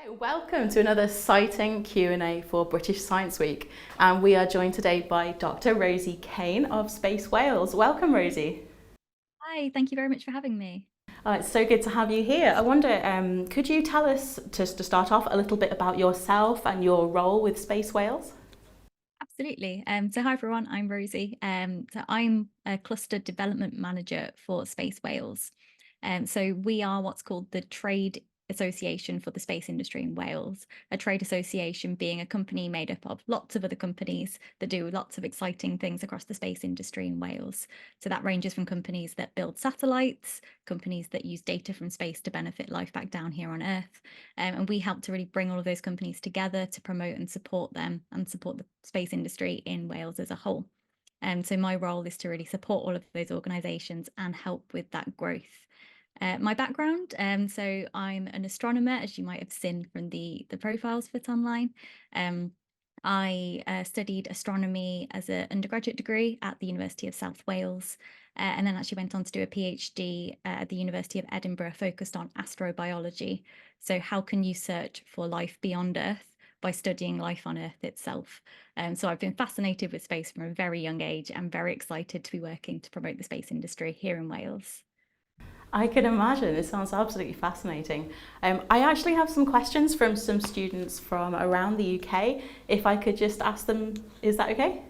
Hi, welcome to another exciting Q&A for British Science Week. And we are joined today by Dr. Rosie Cane of Space Wales. Welcome, Rosie. Hi, thank you very much for having me. It's so good to have you here. I wonder, could you tell us, just to start off, a little bit about yourself and your role with Space Wales? Absolutely. So hi everyone, I'm Rosie. So I'm a cluster development manager for Space Wales. So we are what's called the Trade Association for the Space Industry in Wales. A trade association being a company made up of lots of other companies that do lots of exciting things across the space industry in Wales. So that ranges from companies that build satellites, companies that use data from space to benefit life back down here on Earth. And we help to really bring all of those companies together to promote and support them and support the space industry in Wales as a whole. So my role is to really support all of those organisations and help with that growth. My background, so I'm an astronomer, as you might have seen from the profiles fit online. I studied astronomy as an undergraduate degree at the University of South Wales, and then actually went on to do a PhD at the University of Edinburgh focused on astrobiology. So how can you search for life beyond Earth by studying life on Earth itself? So I've been fascinated with space from a very young age and very excited to be working to promote the space industry here in Wales. I can imagine. It sounds absolutely fascinating. I actually have some questions from some students from around the UK. If I could just ask them, is that okay?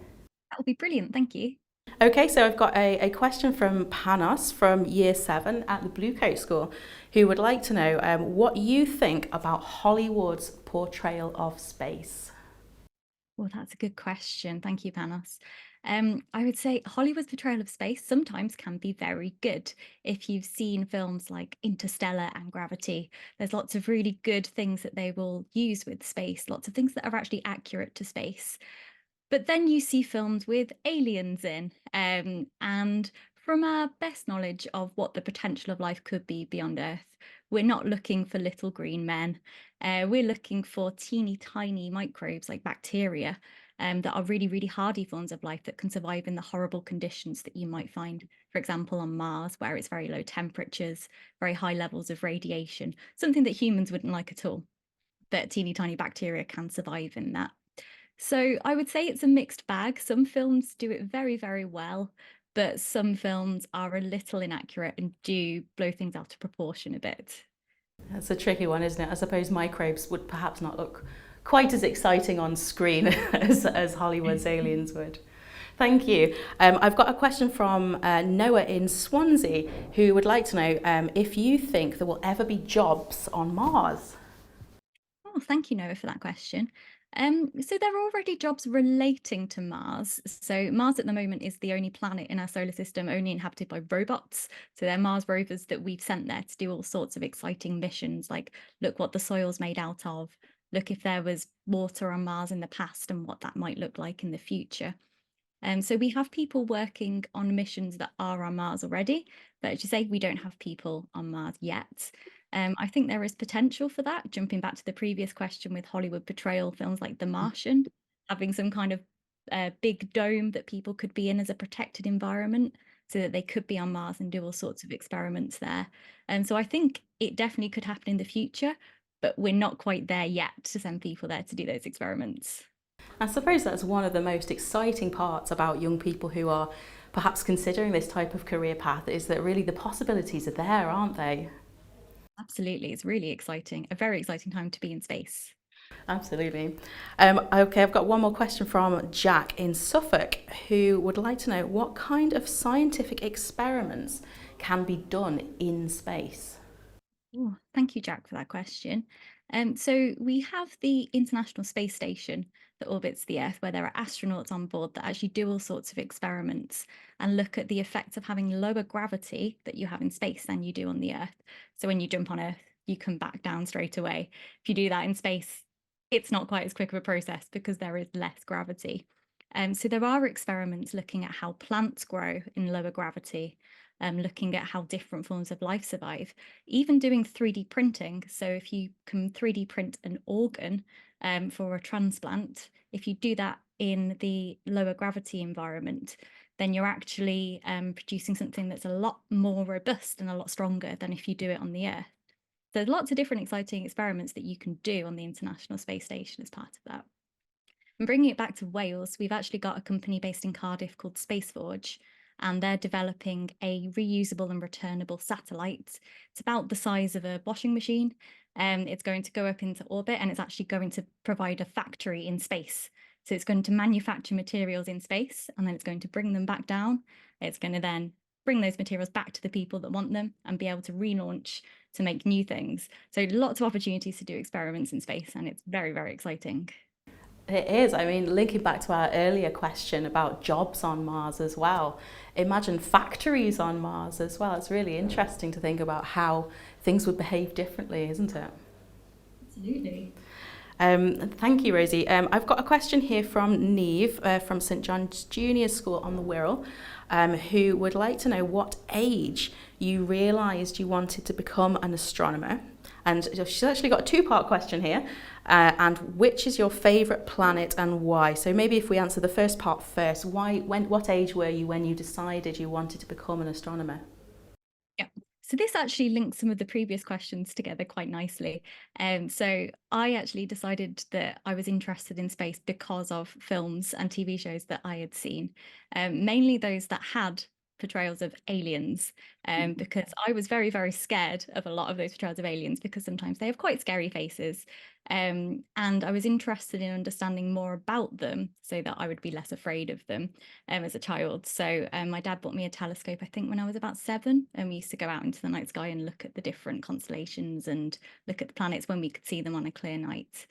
That would be brilliant. Thank you. Okay, so I've got a question from Panos from Year 7 at the Bluecoat School, who would like to know what you think about Hollywood's portrayal of space. Well, that's a good question. Thank you, Panos. I would say Hollywood's portrayal of space sometimes can be very good. If you've seen films like Interstellar and Gravity, there's lots of really good things that they will use with space, lots of things that are actually accurate to space. But then you see films with aliens in, and from our best knowledge of what the potential of life could be beyond Earth, we're not looking for little green men. We're looking for teeny tiny microbes like bacteria that are really, really hardy forms of life that can survive in the horrible conditions that you might find, for example, on Mars, where it's very low temperatures, very high levels of radiation, something that humans wouldn't like at all. But teeny tiny bacteria can survive in that. So I would say it's a mixed bag. Some films do it very, very well, but some films are a little inaccurate and do blow things out of proportion a bit. That's a tricky one, isn't it? I suppose microbes would perhaps not look quite as exciting on screen as Hollywood's aliens would. Thank you. I've got a question from Noah in Swansea, who would like to know if you think there will ever be jobs on Mars. Oh, thank you, Noah, for that question. So there are already jobs relating to Mars. So Mars at the moment is the only planet in our solar system only inhabited by robots. So they're Mars rovers that we've sent there to do all sorts of exciting missions, like look what the soil's made out of, look if there was water on Mars in the past and what that might look like in the future. So we have people working on missions that are on Mars already, but as you say, we don't have people on Mars yet. I think there is potential for that. Jumping back to the previous question with Hollywood portrayal films like The Martian, having some kind of big dome that people could be in as a protected environment so that they could be on Mars and do all sorts of experiments there. And so I think it definitely could happen in the future, but we're not quite there yet to send people there to do those experiments. I suppose that's one of the most exciting parts about young people who are perhaps considering this type of career path is that really the possibilities are there, aren't they? Absolutely. It's really exciting, a very exciting time to be in space. Absolutely. Okay, I've got one more question from Jack in Suffolk, who would like to know what kind of scientific experiments can be done in space. Oh, thank you, Jack, for that question. So we have the International Space Station that orbits the Earth, where there are astronauts on board that actually do all sorts of experiments and look at the effects of having lower gravity that you have in space than you do on the Earth. So when you jump on Earth, you come back down straight away. If you do that in space, it's not quite as quick of a process because there is less gravity. So there are experiments looking at how plants grow in lower gravity, looking at how different forms of life survive, even doing 3D printing. So if you can 3D print an organ for a transplant, if you do that in the lower gravity environment, then you're actually producing something that's a lot more robust and a lot stronger than if you do it on the Earth. there's lots of different exciting experiments that you can do on the International Space Station as part of that. And bringing it back to Wales, we've actually got a company based in Cardiff called Spaceforge, and they're developing a reusable and returnable satellite. It's about the size of a washing machine. It's going to go up into orbit, and it's actually going to provide a factory in space. So it's going to manufacture materials in space, and then it's going to bring them back down. It's going to then bring those materials back to the people that want them and be able to relaunch to make new things. So lots of opportunities to do experiments in space, and it's very, very exciting. It is. I mean, linking back to our earlier question about jobs on Mars as well, imagine factories on Mars as well. It's really interesting to think about how things would behave differently, isn't it? Absolutely. Thank you, Rosie. I've got a question here from Neve from St John's Junior School on the Wirral, who would like to know what age you realised you wanted to become an astronomer. And she's actually got a two-part question here. And which is your favourite planet and why? So maybe if we answer the first part first, what age were you when you decided you wanted to become an astronomer? Yeah. So this actually links some of the previous questions together quite nicely. So I actually decided that I was interested in space because of films and TV shows that I had seen, mainly those that had portrayals of aliens, because I was very, very scared of a lot of those portrayals of aliens because sometimes they have quite scary faces. And I was interested in understanding more about them so that I would be less afraid of them as a child. So my dad bought me a telescope, I think, when I was about 7, and we used to go out into the night sky and look at the different constellations and look at the planets when we could see them on a clear night.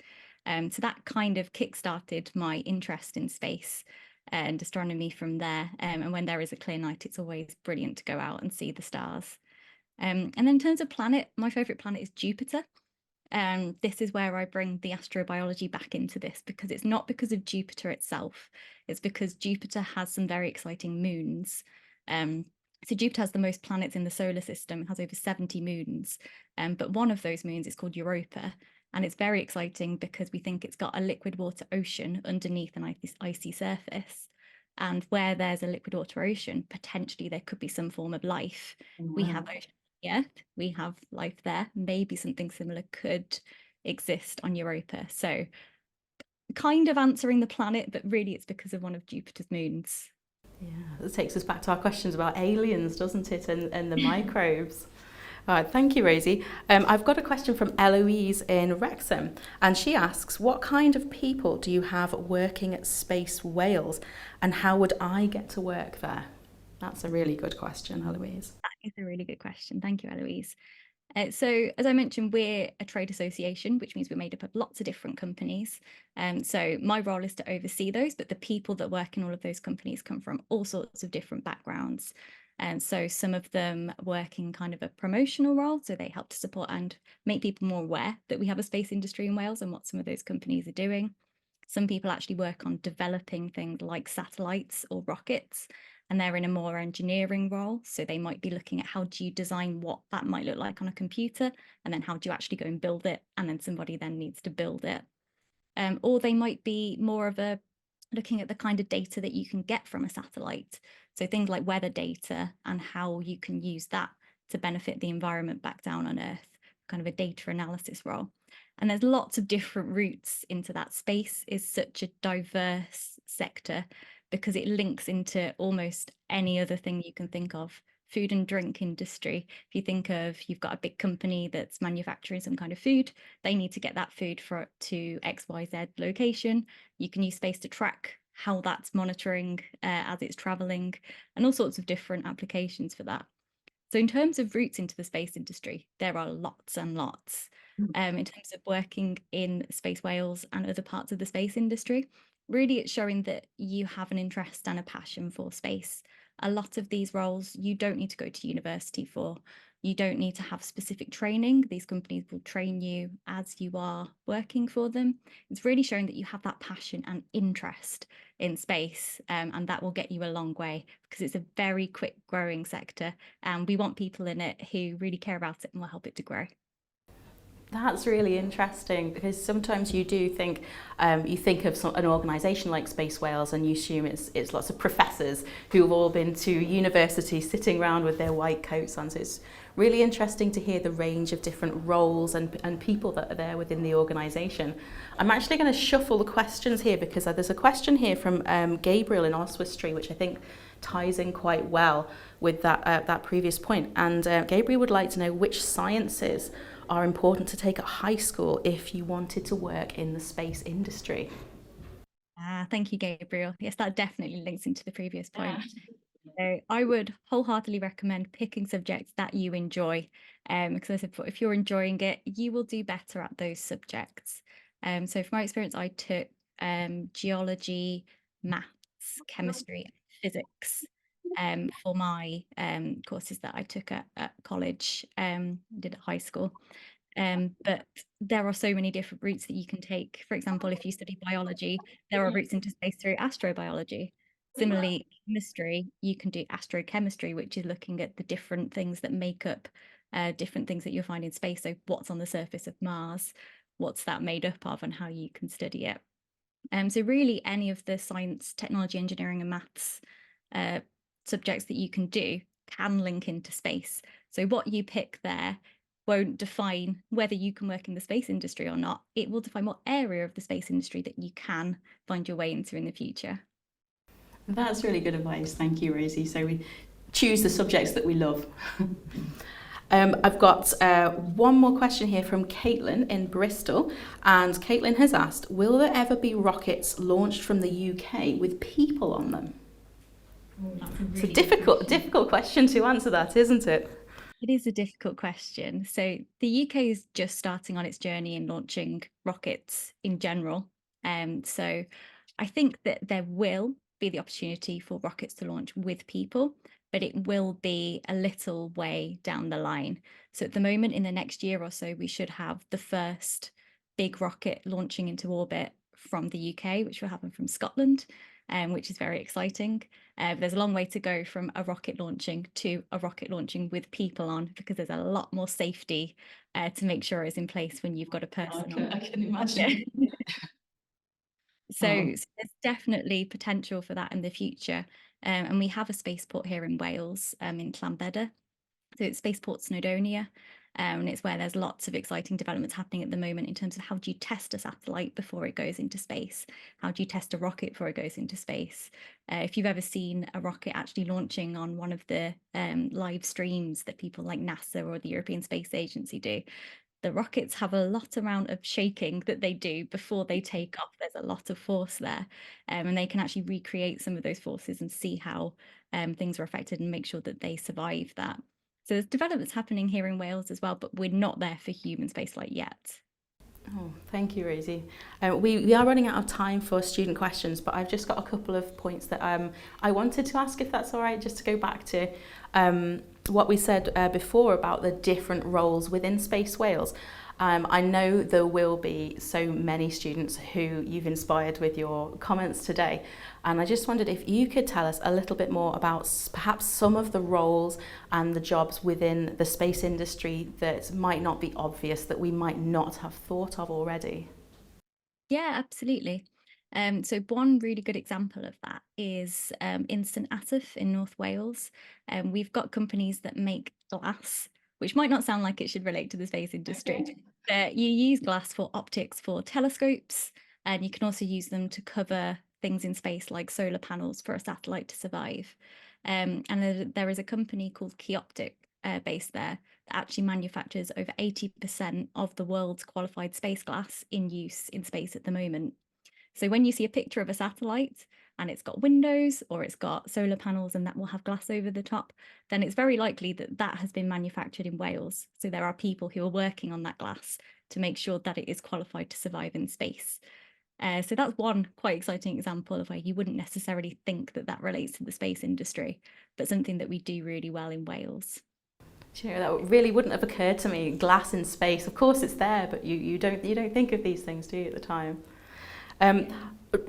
So that kind of kick-started my interest in space and astronomy from there. And when there is a clear night, it's always brilliant to go out and see the stars. And then in terms of planet, my favourite planet is Jupiter. This is where I bring the astrobiology back into this, because it's not because of Jupiter itself, it's because Jupiter has some very exciting moons. So Jupiter has the most planets in the solar system, it has over 70 moons, but one of those moons is called Europa, and it's very exciting because we think it's got a liquid water ocean underneath an icy surface. And where there's a liquid water ocean, potentially there could be some form of life. We have ocean Earth, we have life there. Maybe something similar could exist on Europa. So kind of answering the planet, but really it's because of one of Jupiter's moons. Yeah, that takes us back to our questions about aliens, doesn't it, and the microbes. All right, thank you, Rosie. I've got a question from Eloise in Wrexham, and she asks, what kind of people do you have working at Space Wales, and how would I get to work there? That's a really good question, Eloise. That is a really good question. Thank you, Eloise. So as I mentioned, we're a trade association, which means we're made up of lots of different companies. So my role is to oversee those, but the people that work in all of those companies come from all sorts of different backgrounds. And so some of them work in kind of a promotional role, so they help to support and make people more aware that we have a space industry in Wales and what some of those companies are doing. Some people actually work on developing things like satellites or rockets, and they're in a more engineering role. So they might be looking at how do you design what that might look like on a computer, and then how do you actually go and build it, and then somebody then needs to build it. Or they might be more of a looking at the kind of data that you can get from a satellite. So things like weather data and how you can use that to benefit the environment back down on Earth, kind of a data analysis role. And there's lots of different routes into that. Space is such a diverse sector because it links into almost any other thing you can think of. Food and drink industry. If you think of, you've got a big company that's manufacturing some kind of food, they need to get that food to XYZ location. You can use space to track how that's monitoring as it's traveling, and all sorts of different applications for that. So in terms of routes into the space industry, there are lots and lots. In terms of working in Space Wales and other parts of the space industry, really it's showing that you have an interest and a passion for space. A lot of these roles you don't need to go to university for. You don't need to have specific training. These companies will train you as you are working for them. It's really showing that you have that passion and interest in space, and that will get you a long way because it's a very quick growing sector, and we want people in it who really care about it and will help it to grow. That's really interesting, because sometimes you do think you think of an organisation like Space Wales and you assume it's lots of professors who have all been to university sitting around with their white coats on. So it's really interesting to hear the range of different roles and people that are there within the organisation. I'm actually going to shuffle the questions here, because there's a question here from Gabriel in Oswestry, which I think ties in quite well with that previous point. And Gabriel would like to know which sciences are important to take at high school if you wanted to work in the space industry. Thank you, Gabriel. Yes, that definitely links into the previous point. So I would wholeheartedly recommend picking subjects that you enjoy, because as I said, if you're enjoying it, you will do better at those subjects. So from my experience, I took geology, maths, chemistry, and physics for my courses that I took at college, did at high school. But there are so many different routes that you can take. For example, if you study biology, there are routes into space through astrobiology. Similarly, chemistry, you can do astrochemistry, which is looking at the different things that make up different things that you'll find in space. So what's on the surface of Mars, what's that made up of, and how you can study it. So really any of the science, technology, engineering, and maths subjects that you can do can link into space. So what you pick there won't define whether you can work in the space industry or not. It will define what area of the space industry that you can find your way into in the future. That's really good advice. Thank you, Rosie. So we choose the subjects that we love. I've got one more question here from Caitlin in Bristol, and Caitlin has asked, will there ever be rockets launched from the UK with people on them? It's a difficult question to answer that, isn't it? It is a difficult question. So the UK is just starting on its journey in launching rockets in general. So I think that there will be the opportunity for rockets to launch with people, but it will be a little way down the line. So at the moment, in the next year or so, we should have the first big rocket launching into orbit from the UK, which will happen from Scotland, which is very exciting. There's a long way to go from a rocket launching to a rocket launching with people on, because there's a lot more safety to make sure is in place when you've got a person on. I can imagine. So there's definitely potential for that in the future. And we have a spaceport here in Wales, in Llanbedr. So it's Spaceport Snowdonia, and it's where there's lots of exciting developments happening at the moment in terms of how do you test a satellite before it goes into space? How do you test a rocket before it goes into space? If you've ever seen a rocket actually launching on one of the live streams that people like NASA or the European Space Agency do, the rockets have a lot amount of shaking that they do before they take off. There's a lot of force there, and they can actually recreate some of those forces and see how things are affected and make sure that they survive that. So there's developments happening here in Wales as well, but we're not there for human spaceflight yet. Oh, thank you, Rosie. We are running out of time for student questions, but I've just got a couple of points that I wanted to ask, if that's all right, just to go back to what we said before about the different roles within Space Wales. I know there will be so many students who you've inspired with your comments today, and I just wondered if you could tell us a little bit more about perhaps some of the roles and the jobs within the space industry that might not be obvious, that we might not have thought of already. Yeah, absolutely. So one really good example of that is in St Asaph in North Wales. We've got companies that make glass, which might not sound like it should relate to the space industry, but you use glass for optics for telescopes, and you can also use them to cover things in space like solar panels for a satellite to survive. And there is a company called Keyoptic based there that actually manufactures over 80% of the world's qualified space glass in use in space at the moment. So when you see a picture of a satellite and it's got windows or it's got solar panels and that will have glass over the top, then it's very likely that that has been manufactured in Wales. So there are people who are working on that glass to make sure that it is qualified to survive in space. So that's one quite exciting example of where you wouldn't necessarily think that that relates to the space industry, but something that we do really well in Wales. Do you know, that really wouldn't have occurred to me. Glass in space, of course it's there, but you don't think of these things, do you, at the time?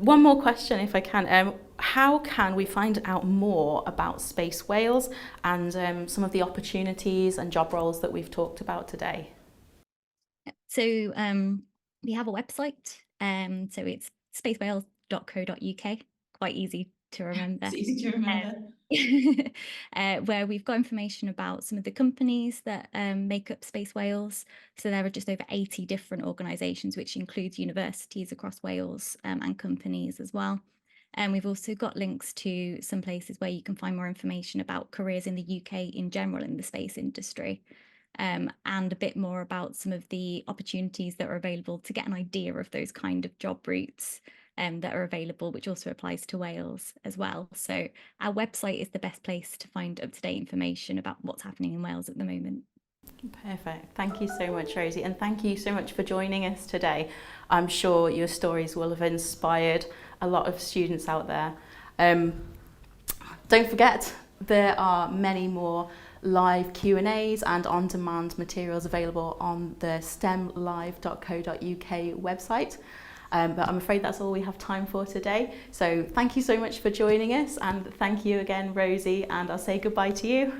One more question, if I can. How can we find out more about Space Wales and some of the opportunities and job roles that we've talked about today? So we have a website. So it's spacewhales.co.uk. Quite easy to remember. It's easy to remember. Where we've got information about some of the companies that make up Space Wales. So there are just over 80 different organisations, which includes universities across Wales and companies as well. And we've also got links to some places where you can find more information about careers in the UK in general in the space industry. And a bit more about some of the opportunities that are available to get an idea of those kind of job routes that are available, which also applies to Wales as well. So our website is the best place to find up-to-date information about what's happening in Wales at the moment. Perfect. Thank you so much, Rosie, and thank you so much for joining us today. I'm sure your stories will have inspired a lot of students out there. Don't forget, there are many more live Q&As and on-demand materials available on the stemlive.co.uk website. But I'm afraid that's all we have time for today. So thank you so much for joining us, and thank you again, Rosie, and I'll say goodbye to you.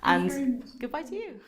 And goodbye to you.